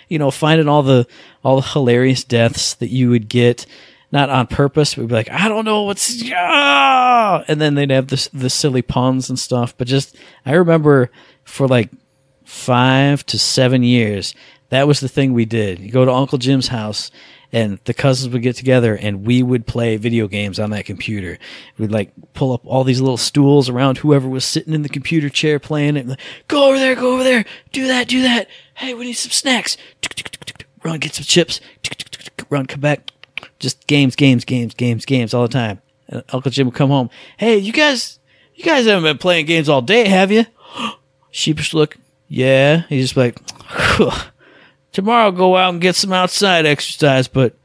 You know, finding all the hilarious deaths that you would get. not on purpose. We'd be like, I don't know what's, and then they'd have the silly puns and stuff. But just, I remember for like 5 to 7 years, that was the thing we did. You go to Uncle Jim's house, and the cousins would get together, and we would play video games on that computer. We'd like pull up all these little stools around whoever was sitting in the computer chair playing it. And like, go over there, do that. Hey, we need some snacks. Run, get some chips. Run, come back. Just games all the time. And Uncle Jim would come home. Hey, you guys haven't been playing games all day, have you? Sheepish look. Yeah. He's just like, tomorrow I'll go out and get some outside exercise, but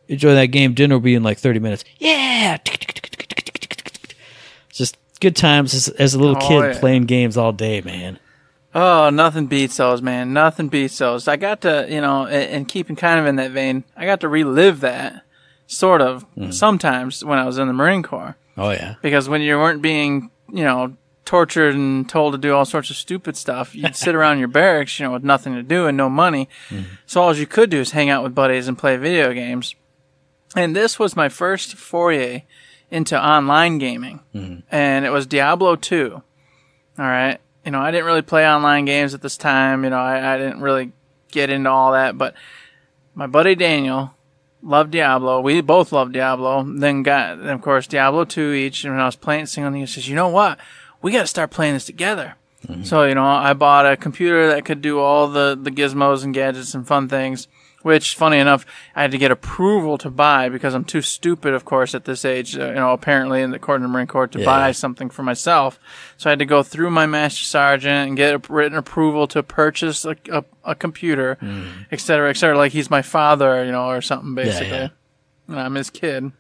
enjoy that game. Dinner will be in like 30 minutes. Yeah. Just good times as a little kid playing games all day, man. Oh, nothing beats those, man. Nothing beats those. I got to, and keeping kind of in that vein, I got to relive that, sort of, sometimes when I was in the Marine Corps. Oh, yeah. Because when you weren't being, tortured and told to do all sorts of stupid stuff, you'd sit around your barracks, with nothing to do and no money. So all you could do is hang out with buddies and play video games. And this was my first foray into online gaming. And it was Diablo 2. All right. I didn't really play online games at this time. I didn't really get into all that. But my buddy Daniel loved Diablo. We both loved Diablo. Then of course, Diablo 2 each. And when I was playing single, he says, you know what? We got to start playing this together. So, I bought a computer that could do all the gizmos and gadgets and fun things, which, funny enough, I had to get approval to buy because I'm too stupid, of course, at this age, apparently in the Marine Corps to buy something for myself. So I had to go through my Master Sergeant and get a written approval to purchase a computer, et cetera, like he's my father, or something, basically. Yeah. And I'm his kid.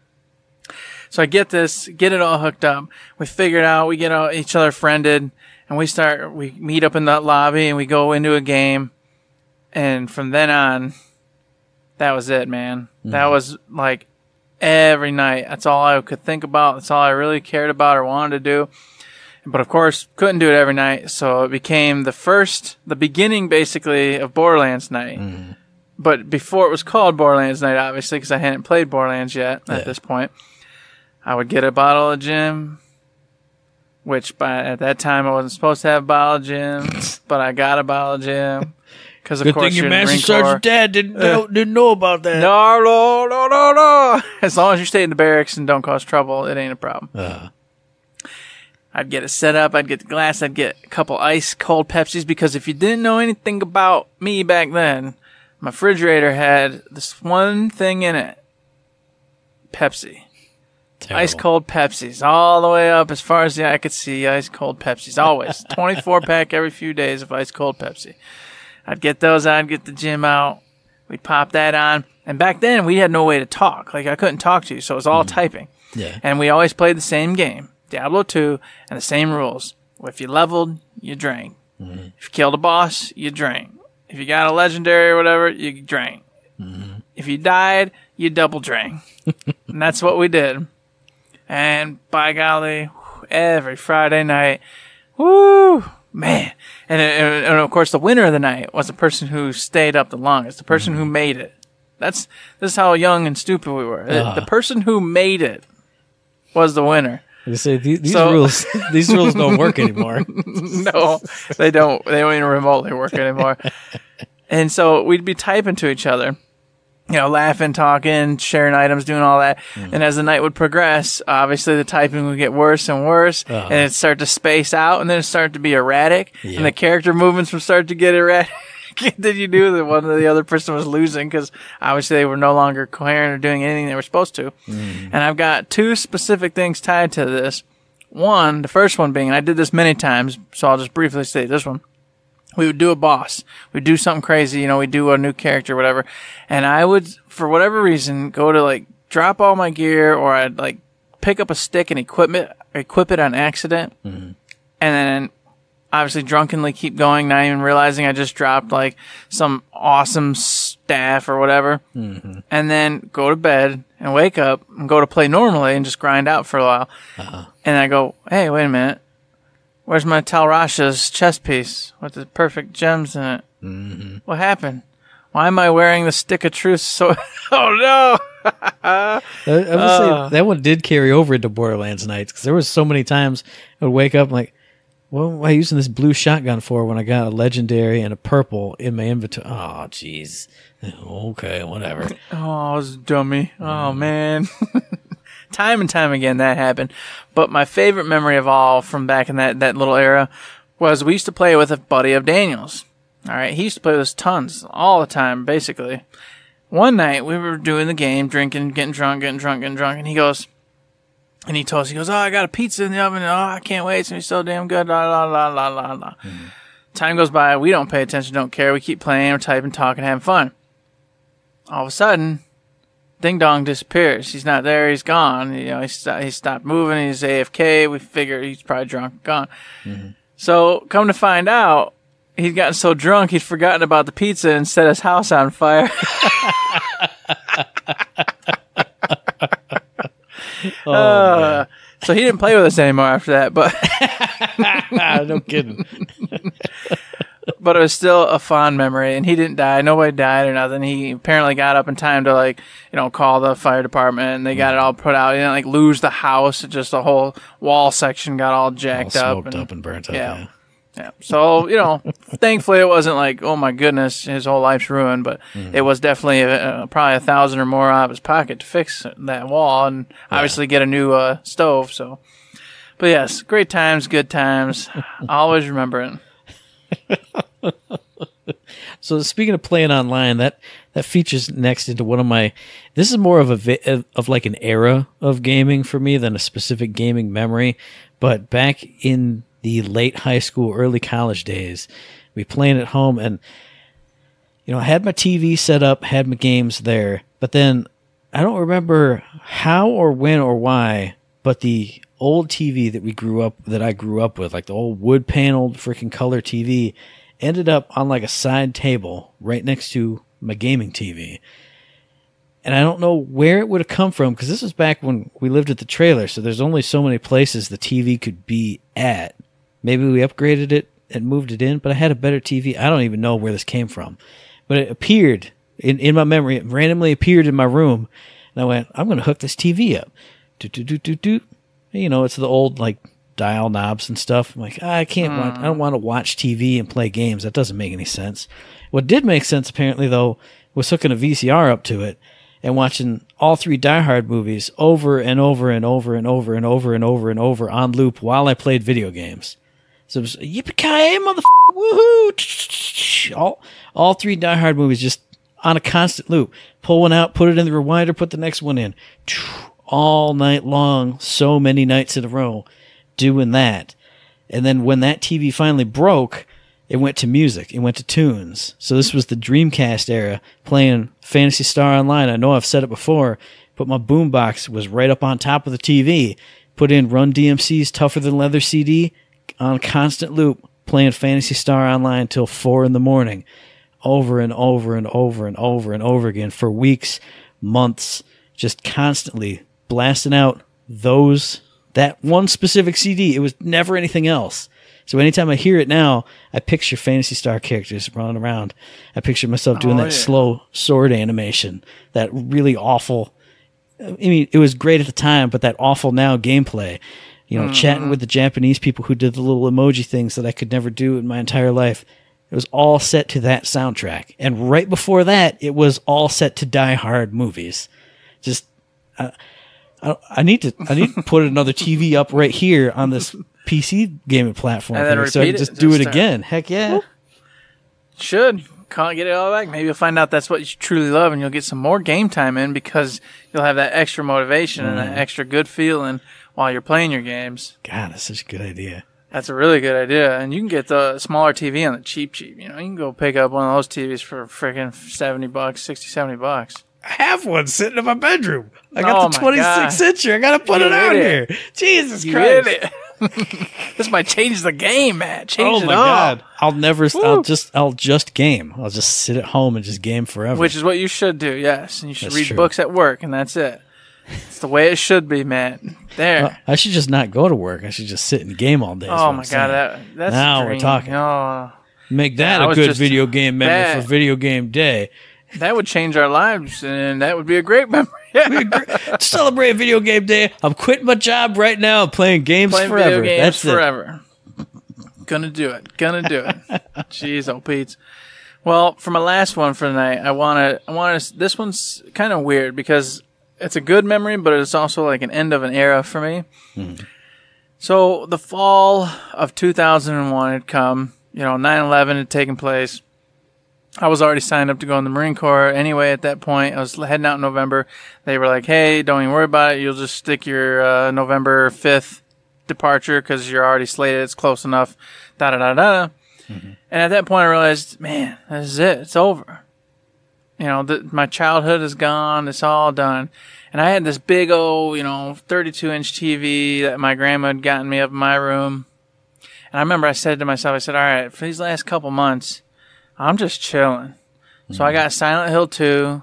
So I get it all hooked up. We figure it out. We get each other friended, and we meet up in that lobby, and we go into a game. And from then on, that was it, man. That was like every night. That's all I could think about. That's all I really cared about or wanted to do. But of course, couldn't do it every night. So it became the beginning, basically, of Borderlands night. But before it was called Borderlands night, obviously, because I hadn't played Borderlands yet at this point. I would get a bottle of gin, which at that time I wasn't supposed to have a bottle of gin, but I got a bottle of gin. Because of course your Master Sergeant Dad didn't know about that. No. As long as you stay in the barracks and don't cause trouble, it ain't a problem. I'd get it set up. I'd get the glass. I'd get a couple ice cold Pepsis because if you didn't know anything about me back then, my refrigerator had this one thing in it: Pepsi. Terrible. Ice cold Pepsis all the way up as far as the eye could see. Ice cold Pepsis always 24-pack every few days of ice cold Pepsi. I'd get those out, I'd get the gym out. We'd pop that on. And back then, we had no way to talk. Like, I couldn't talk to you, so it was all typing. Yeah. And we always played the same game, Diablo 2, and the same rules. If you leveled, you drank. If you killed a boss, you drank. If you got a legendary or whatever, you drank. If you died, you double drank. And that's what we did. And by golly, every Friday night, woo, man. And of course, the winner of the night was the person who stayed up the longest, the person who made it. This is how young and stupid we were. The person who made it was the winner. You say these rules don't work anymore. No, they don't. They don't even remotely work anymore. And so we'd be typing to each other. Laughing, talking, sharing items, doing all that. And as the night would progress, obviously the typing would get worse and worse, and it'd start to space out, and then it'd start to be erratic, and the character movements would start to get erratic. Then you knew that one or the other person was losing, because obviously they were no longer coherent or doing anything they were supposed to. And I've got two specific things tied to this. One, the first one being, and I did this many times, so I'll just briefly state this one. We would do a boss. We'd do something crazy, we'd do a new character, whatever. And I would, for whatever reason, go to drop all my gear, or I'd pick up a stick and equip it on accident. And then obviously drunkenly keep going, not even realizing I just dropped some awesome staff or whatever. And then go to bed and wake up and go to play normally and just grind out for a while. And I go, hey, wait a minute. Where's my Tal Rasha's chest piece with the perfect gems in it? What happened? Why am I wearing the stick of truth? Oh no! I would say that one did carry over into Borderlands nights because there was so many times I would wake up like, what am I using this blue shotgun for when I got a legendary and a purple in my inventory? Oh, jeez. Okay, whatever. Oh, I was a dummy. Oh, man. Time and time again that happened. But my favorite memory of all from back in that little era was we used to play with a buddy of Daniel's. All right, he used to play with us tons, all the time, basically. One night, we were doing the game, drinking, getting drunk, and he goes, and he told us, he goes, oh, I got a pizza in the oven, and I can't wait, it's going to be so damn good, la, la, la, la, la, la. Mm-hmm. Time goes by, we don't pay attention, don't care, we keep playing, we're typing, talking, having fun. All of a sudden, Ding Dong disappears. He's not there, he's gone. You know, he stopped moving, he's AFK, we figure he's probably drunk, gone. Mm-hmm. So, come to find out, he'd gotten so drunk, he'd forgotten about the pizza and set his house on fire. So he didn't play with us anymore after that, but no kidding. But it was still a fond memory, and he didn't die. Nobody died or nothing. He apparently got up in time to call the fire department, and they got it all put out. He didn't lose the house; just the whole wall section got all jacked all smoked up and burnt up. Yeah. Yeah. So, thankfully it wasn't like, oh my goodness, his whole life's ruined, but it was definitely probably $1,000 or more out of his pocket to fix that wall and obviously get a new stove. So, but yes, great times, good times. I always remember it. So speaking of playing online, that features next into one of my. This is more of an era of gaming for me than a specific gaming memory, but back in the late high school, early college days, we playing at home, and I had my TV set up, had my games there, but then I don't remember how or when or why, but the old TV that I grew up with, like the old wood paneled freaking color TV, ended up on like a side table right next to my gaming TV. And I don't know where it would have come from, because this was back when we lived at the trailer, so there's only so many places the TV could be at. Maybe we upgraded it and moved it in, but I had a better TV. I don't even know where this came from. But it appeared in my memory. It randomly appeared in my room, and I went, I'm going to hook this TV up. Do. It's the old dial knobs and stuff. I'm like, I don't want to watch TV and play games. That doesn't make any sense. What did make sense, apparently, though, was hooking a VCR up to it and watching all 3 Die Hard movies over and over and over and over and over and over and over on loop while I played video games. So it was yippee-ki-yay, woohoo! All 3 Die Hard movies just on a constant loop. Pull one out, put it in the rewinder, put the next one in. All night long, so many nights in a row, doing that. And then when that TV finally broke, it went to music. It went to tunes. So this was the Dreamcast era, playing Phantasy Star Online. I know I've said it before, but my boombox was right up on top of the TV. Put in Run DMC's Tougher Than Leather CD on constant loop, playing Phantasy Star Online till 4 a.m, over and over and over and over and over again for weeks, months, just constantly blasting out that one specific CD. It was never anything else. So anytime I hear it now, I picture Phantasy Star characters running around. I picture myself doing that slow sword animation, that really awful. I mean, it was great at the time, but that awful now gameplay. Chatting with the Japanese people who did the little emoji things that I could never do in my entire life. It was all set to that soundtrack. And right before that, it was all set to Die Hard movies. Just, I need to put another TV up right here on this PC gaming platform so I can just do it again. Heck yeah. Should. Can't get it all back. Maybe you'll find out that's what you truly love, and you'll get some more game time in because you'll have that extra motivation and that extra good feeling while you're playing your games. God, that's such a good idea. That's a really good idea. And you can get the smaller TV on the cheap. You can go pick up one of those TVs for freaking $70, $60-$70. I have one sitting in my bedroom. I got the 26-incher. I got to put it out here. Jesus Christ. This might change the game, man. Change it up. God. I'll just game. I'll just sit at home and just game forever. Which is what you should do, yes. And you should read books at work, and that's it. It's the way it should be, man. There. I should just not go to work. I should just sit and game all day. Oh, my God. That's now we're talking. Make that a good video game memory for video game day. That would change our lives, and that would be a great memory. Celebrate video game day. I'm quitting my job right now. I'm playing games forever. Video games That's forever. Gonna do it. Jeez, oh Pete. Well, for my last one for the night, I want to. This one's kind of weird because it's a good memory, but it's also like an end of an era for me. Mm-hmm. So the fall of 2001 had come. 9/11 had taken place. I was already signed up to go in the Marine Corps anyway at that point. I was heading out in November. They were like, hey, don't even worry about it. You'll just stick your November 5th departure because you're already slated. It's close enough. Da-da-da-da. Mm-hmm. And at that point, I realized, man, this is it. It's over. My childhood is gone. It's all done. And I had this big old, 32-inch TV that my grandma had gotten me up in my room. And I remember I said to myself, all right, for these last couple months, I'm just chilling. Mm-hmm. So I got Silent Hill 2,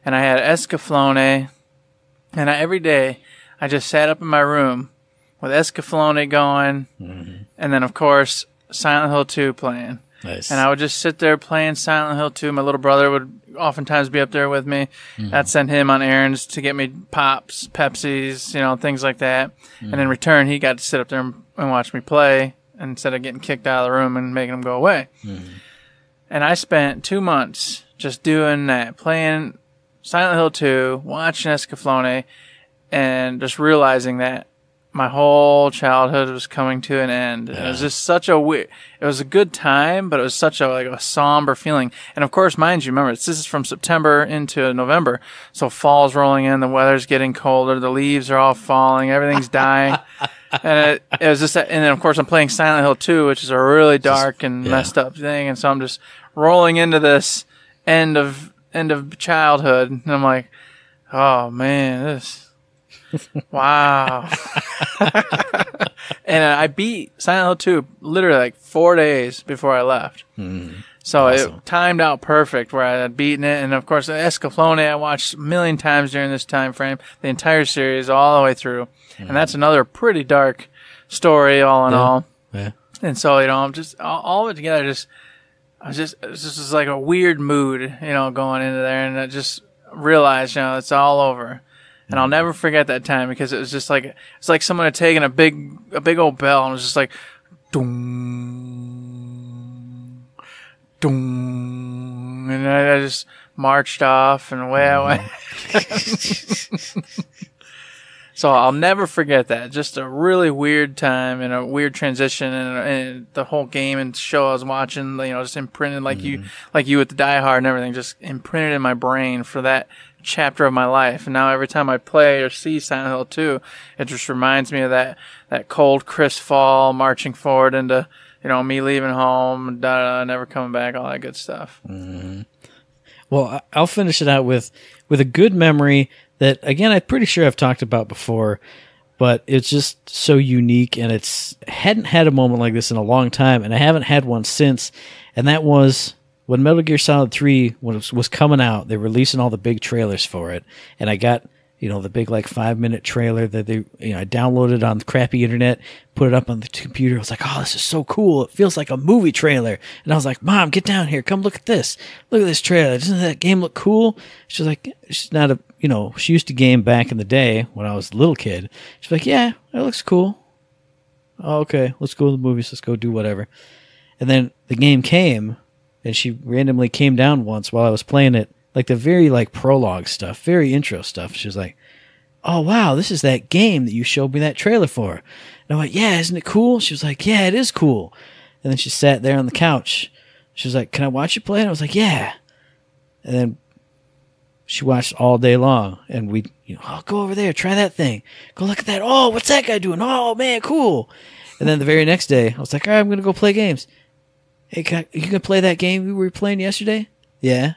and I had Escaflowne, and every day I just sat up in my room with Escaflowne going, mm-hmm. and then, of course, Silent Hill 2 playing. Nice. And I would just sit there playing Silent Hill 2. My little brother would oftentimes be up there with me. Mm-hmm. I'd send him on errands to get me Pops, Pepsis, things like that. Mm-hmm. And in return, he got to sit up there and watch me play instead of getting kicked out of the room and making him go away. Mm-hmm. And I spent 2 months just doing that, playing Silent Hill 2, watching Escaflowne, and just realizing that my whole childhood was coming to an end. Yeah. It was just such a weird, it was a good time, but it was such a somber feeling. And of course, mind you, remember, this is from September into November. So fall's rolling in, the weather's getting colder, the leaves are all falling, everything's dying. And it was just that, and then of course I'm playing Silent Hill 2, which is a really dark and messed up thing. And so I'm just rolling into this end of childhood. And I'm like, oh man, this, wow. And I beat Silent Hill 2 literally like 4 days before I left. Mm, so awesome. It timed out perfect where I had beaten it. And of course, Escaflowne I watched a million times during this time frame, the entire series all the way through. And that's another pretty dark story all in all. Yeah. And so, I'm just all of it together. It was just like a weird mood, going into there. And I just realized, it's all over. And I'll never forget that time because it was just like, it's like someone had taken a big old bell and it was just like, doom, doom. And I just marched off and away I went. So I'll never forget that. Just a really weird time and a weird transition and the whole game and show I was watching, just imprinted like you with the Die Hard and everything, just imprinted in my brain for that chapter of my life. And now every time I play or see Silent Hill 2, it just reminds me of that cold, crisp fall, marching forward into, me leaving home, never coming back, all that good stuff. Mm-hmm. Well, I'll finish it out with a good memory that, again, I'm pretty sure I've talked about before, but it's just so unique, and hadn't had a moment like this in a long time, and I haven't had one since, and that was when Metal Gear Solid 3 was coming out. They were releasing all the big trailers for it, and I got, the big 5-minute trailer that they, I downloaded on the crappy internet, put it up on the computer. I was like, oh, this is so cool. It feels like a movie trailer. And I was like, Mom, get down here. Come look at this. Look at this trailer. Doesn't that game look cool? She's like, she's not a, she used to game back in the day when I was a little kid. She's like, yeah, it looks cool. Oh, okay, let's go to the movies. Let's go do whatever. And then the game came, and she randomly came down once while I was playing it, like the very prologue stuff, very intro stuff. She was like, oh, wow, this is that game that you showed me that trailer for. And I went, yeah, isn't it cool? She was like, yeah, it is cool. And then she sat there on the couch. She was like, can I watch you play? And I was like, yeah. And then she watched all day long. And we, oh, go over there, try that thing. Go look at that. Oh, what's that guy doing? Oh, man, cool. And then the very next day, I was like, all right, I'm going to go play games. Hey, you can play that game we were playing yesterday? Yeah.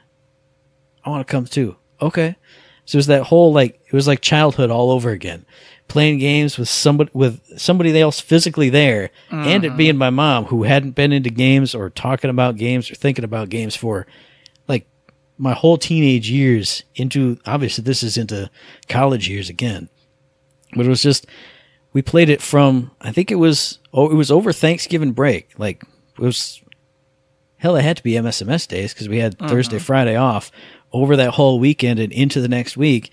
I want to come too. Okay. So it was that whole, it was like childhood all over again. Playing games with somebody else physically there, mm-hmm. and it being my mom, who hadn't been into games or talking about games or thinking about games for my whole teenage years obviously this is into college years again. But it was just, we played it from, I think it was over Thanksgiving break. It was, hell, it had to be MSMS days because we had Thursday, Friday off. over that whole weekend and into the next week,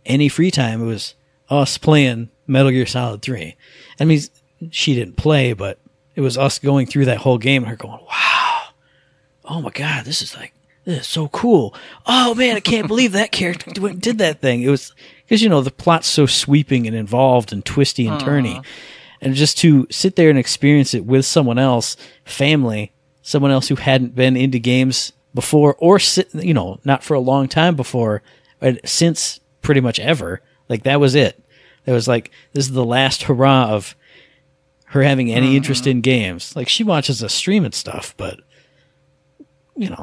any free time, it was us playing Metal Gear Solid 3. I mean, she didn't play, but it was us going through that whole game and her going, wow, oh my God, this is so cool. Oh man, I can't believe that character did that thing. It was because, the plot's so sweeping and involved and twisty and turny. And just to sit there and experience it with someone else, family, someone else who hadn't been into games before or, not for a long time before, but since pretty much ever, like that was it. It was like, this is the last hurrah of her having any interest in games. Like she watches us stream and stuff, but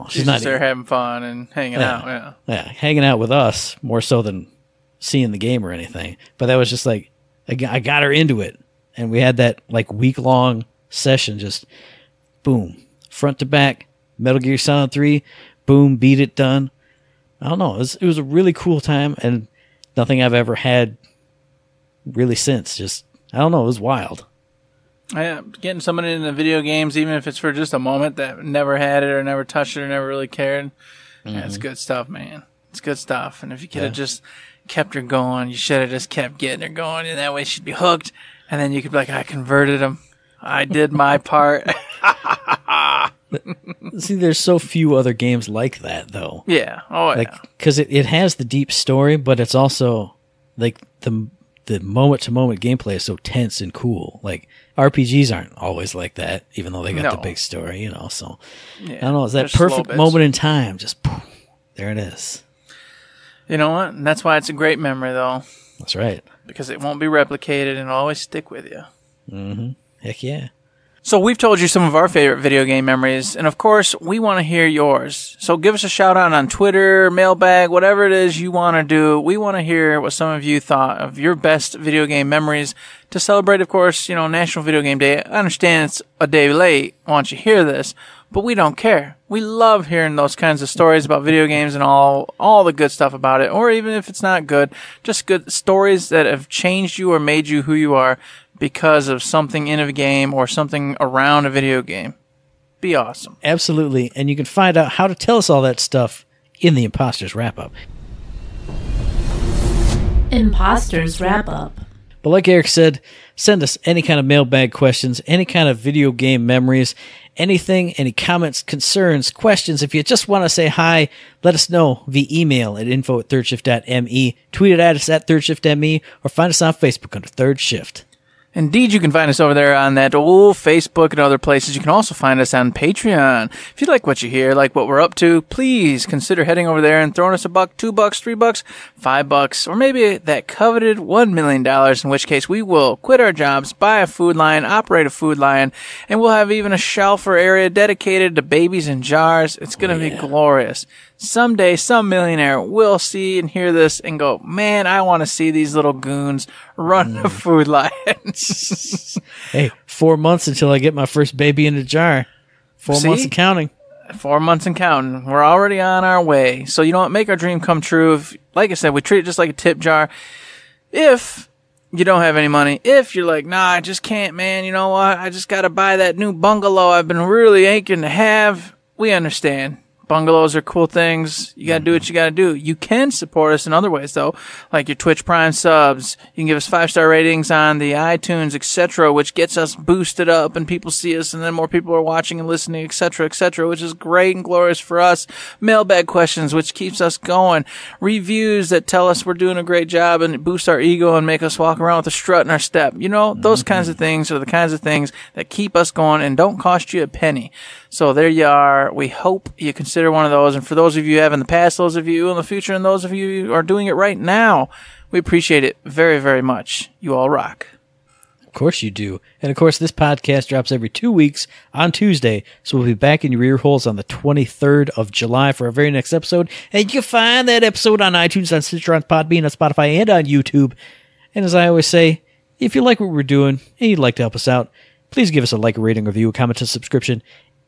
she's not there having fun and hanging out. Yeah, hanging out with us more so than seeing the game or anything. But that was just like, I got her into it. And we had that like week-long session, just boom, front to back, Metal Gear Solid 3, boom, beat it, done. I don't know. It was a really cool time, and nothing I've ever had really since. Just, I don't know, it was wild. Yeah, getting someone into video games, even if it's for just a moment, that never had it or never touched it or never really cared, that's good stuff, man. It's good stuff. And if you could have just kept her going, you should have just kept getting her going, and that way she'd be hooked. And then you could be like, I converted him. I did my part. See, there's so few other games like that, though. Yeah. Oh, yeah. Because it has the deep story, but it's also, like, the moment-to-moment gameplay is so tense and cool. Like, RPGs aren't always like that, even though they got the big story, so. Yeah, I don't know, it's that perfect moment in time. Just, poof, there it is. You know what? And that's why it's a great memory, though. That's right. Because it won't be replicated and it'll always stick with you. Mm-hmm. Heck yeah. So we've told you some of our favorite video game memories, and of course, we want to hear yours. So give us a shout out on Twitter, mailbag, whatever it is you want to do. We want to hear what some of you thought of your best video game memories to celebrate, of course, National Video Game Day. I understand it's a day late once you hear this, but we don't care. We love hearing those kinds of stories about video games and all the good stuff about it, or even if it's not good, just good stories that have changed you or made you who you are because of something in a game or something around a video game. Be awesome. Absolutely. And you can find out how to tell us all that stuff in the Imposters Wrap-Up. Imposters Wrap-Up. But like Eric said, send us any kind of mailbag questions, any kind of video game memories, anything, any comments, concerns, questions. If you just want to say hi, let us know via email at info@thirdshift.me, tweet at us at thirdshift.me, or find us on Facebook under Third Shift. Indeed, you can find us over there on that old Facebook and other places. You can also find us on Patreon. If you like what you hear, like what we're up to, please consider heading over there and throwing us $1, $2, $3, $5, or maybe that coveted $1 million, in which case we will quit our jobs, buy a food line, operate a food line, and we'll have even a shelf or area dedicated to babies in jars. It's going to be glorious. Someday, some millionaire will see and hear this and go, man, I want to see these little goons run a food line. Hey, 4 months until I get my first baby in a jar. 4 months and counting. 4 months and counting. We're already on our way. So, you know what? Make our dream come true. Like I said, we treat it just like a tip jar. If you don't have any money, if you're like, nah, I just can't, man, you know what? I just got to buy that new bungalow I've been really aching to have. We understand. Bungalows are cool things. You got to do what you got to do. You can support us in other ways, though, like your Twitch Prime subs. You can give us 5-star ratings on the iTunes, etc., which gets us boosted up and people see us, and then more people are watching and listening, etc., which is great and glorious for us. Mailbag questions, which keeps us going. Reviews that tell us we're doing a great job and boost our ego and make us walk around with a strut in our step. Those kinds of things are the kinds of things that keep us going and don't cost you a penny. So there you are. We hope you consider one of those. And for those of you who have in the past, those of you in the future, and those of you who are doing it right now, we appreciate it very, very much. You all rock. Of course you do. And of course, this podcast drops every 2 weeks on Tuesday. So we'll be back in your ear holes on the 23rd of July for our very next episode. And you can find that episode on iTunes, on Stitcher, on Podbean, on Spotify, and on YouTube. And as I always say, if you like what we're doing and you'd like to help us out, please give us a like, a rating, review, a comment, a subscription,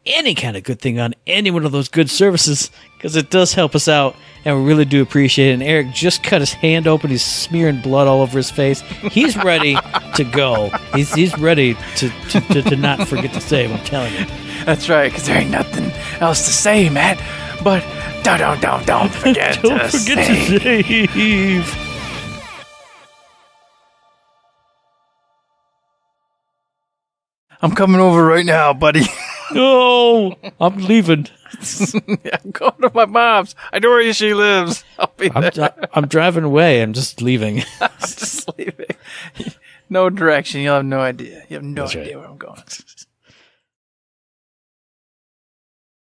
any kind of good thing on any one of those good services, because it does help us out, and we really do appreciate it. And Eric just cut his hand open. He's smearing blood all over his face. He's ready to go. He's ready to not forget to save, I'm telling you. That's right, because there ain't nothing else to say, Matt. But Don't forget Don't forget to save. I'm coming over right now, buddy. No, I'm leaving. I'm going to my mom's. I know where she lives. I'll be there. I'm driving away. I'm just leaving. I'm just leaving. No direction. You'll have no idea. You have no That's idea right. where I'm going.